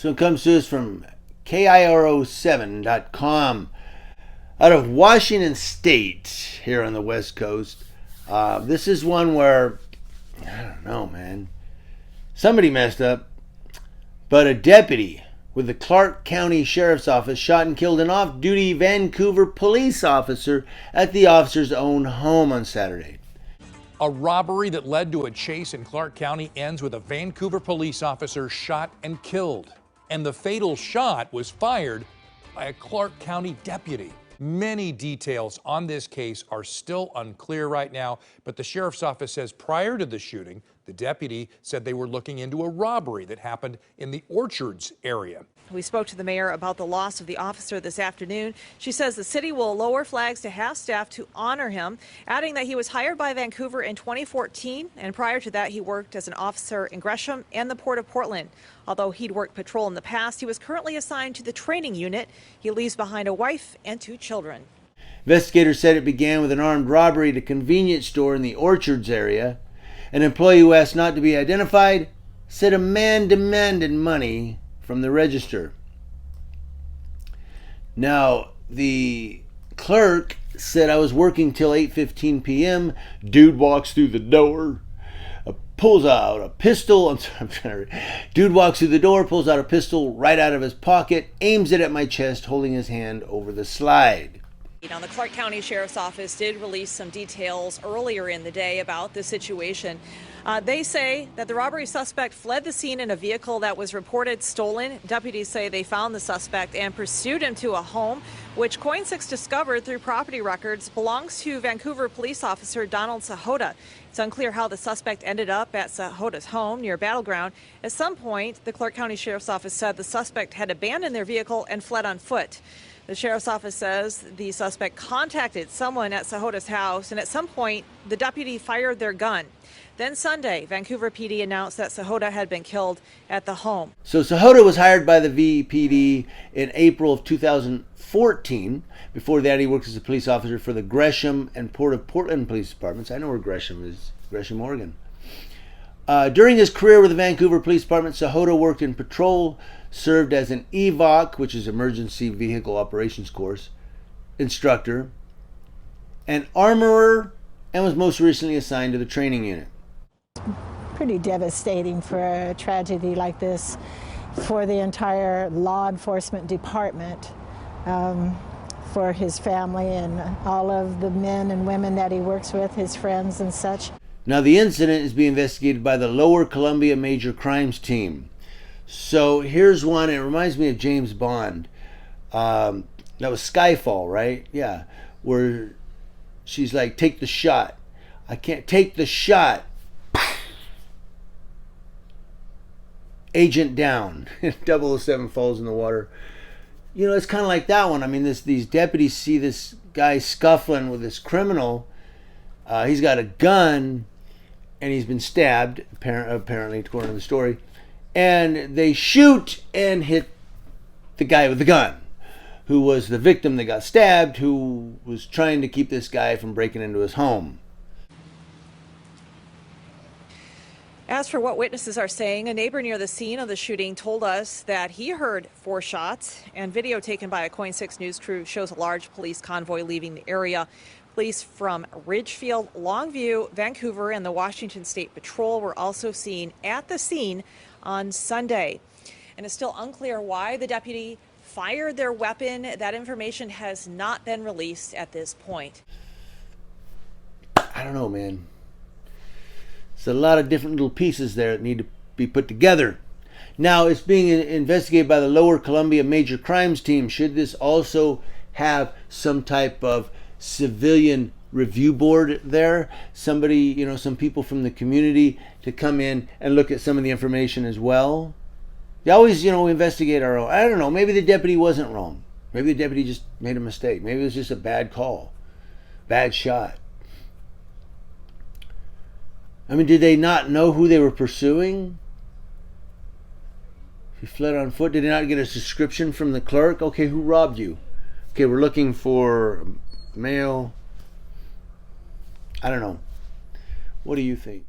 So it comes to us from KIRO7.com out of Washington State here on the West Coast. This is one where, I don't know, man. Somebody messed up, but a deputy with the Clark County Sheriff's Office shot and killed an off-duty Vancouver police officer at the officer's own home on Saturday. A robbery that led to a chase in Clark County ends with a Vancouver police officer shot and killed. And the fatal shot was fired by a Clark County deputy. Many details on this case are still unclear right now, but the sheriff's office says prior to the shooting, the deputy said they were looking into a robbery that happened in the Orchards area. We spoke to the mayor about the loss of the officer this afternoon. She says the city will lower flags to half staff to honor him, adding that he was hired by Vancouver in 2014, and prior to that he worked as an officer in Gresham and the Port of Portland. Although he'd worked patrol in the past, he was currently assigned to the training unit. He leaves behind a wife and 2 children. Investigators said it began with an armed robbery at a convenience store in the Orchards area. An employee who asked not to be identified said a man demanded money from the register. Now, the clerk said, I was working till 8:15 p.m. Dude walks through the door, pulls out a pistol. Dude walks through the door, pulls out a pistol right out of his pocket, aims it at my chest, holding his hand over the slide. Now, the Clark County Sheriff's Office did release some details earlier in the day about the situation. They say that the robbery suspect fled the scene in a vehicle that was reported stolen. Deputies say they found the suspect and pursued him to a home, which KOIN6 discovered through property records belongs to Vancouver police officer Donald Sahoda. It's unclear how the suspect ended up at Sahoda's home near Battleground. At some point, the Clark County Sheriff's Office said the suspect had abandoned their vehicle and fled on foot. The Sheriff's Office says the suspect contacted someone at Sahoda's house, and at some point, the deputy fired their gun. Then Sunday, Vancouver PD announced that Sahoda had been killed at the home. So Sahoda was hired by the VPD in April of 2014. Before that, he worked as a police officer for the Gresham and Port of Portland police departments. I know where Gresham is, Gresham, Oregon. During his career with the Vancouver Police Department, Sahoda worked in patrol, served as an EVOC, which is Emergency Vehicle Operations Course, instructor, an armorer, and was most recently assigned to the training unit. Pretty devastating for a tragedy like this for the entire law enforcement department, for his family and all of the men and women that he works with, his friends and such. Now, the incident is being investigated by the Lower Columbia Major Crimes Team. So here's one. It reminds me of James Bond. That was Skyfall, right? Yeah. Where she's like, take the shot. I can't take the shot. Agent down. 007 falls in the water. You know, it's kind of like that one. I mean, these deputies see this guy scuffling with this criminal. He's got a gun, and he's been stabbed, apparently, according to the story. And they shoot and hit the guy with the gun, who was the victim that got stabbed, who was trying to keep this guy from breaking into his home. As for what witnesses are saying, a neighbor near the scene of the shooting told us that he heard 4 shots, and video taken by a KOIN6 news crew shows a large police convoy leaving the area. Police from Ridgefield, Longview, Vancouver, and the Washington State Patrol were also seen at the scene on Sunday. And it's still unclear why the deputy fired their weapon. That information has not been released at this point. I don't know, man. There's a lot of different little pieces there that need to be put together. Now, it's being investigated by the Lower Columbia Major Crimes Team. Should this also have some type of civilian review board there? Somebody, you know, some people from the community to come in and look at some of the information as well. They always, you know, investigate our own. I don't know. Maybe the deputy wasn't wrong. Maybe the deputy just made a mistake. Maybe it was just a bad call. Bad shot. I mean, did they not know who they were pursuing? He fled on foot. Did they not get a description from the clerk? Okay, who robbed you? Okay, we're looking for male. I don't know. What do you think?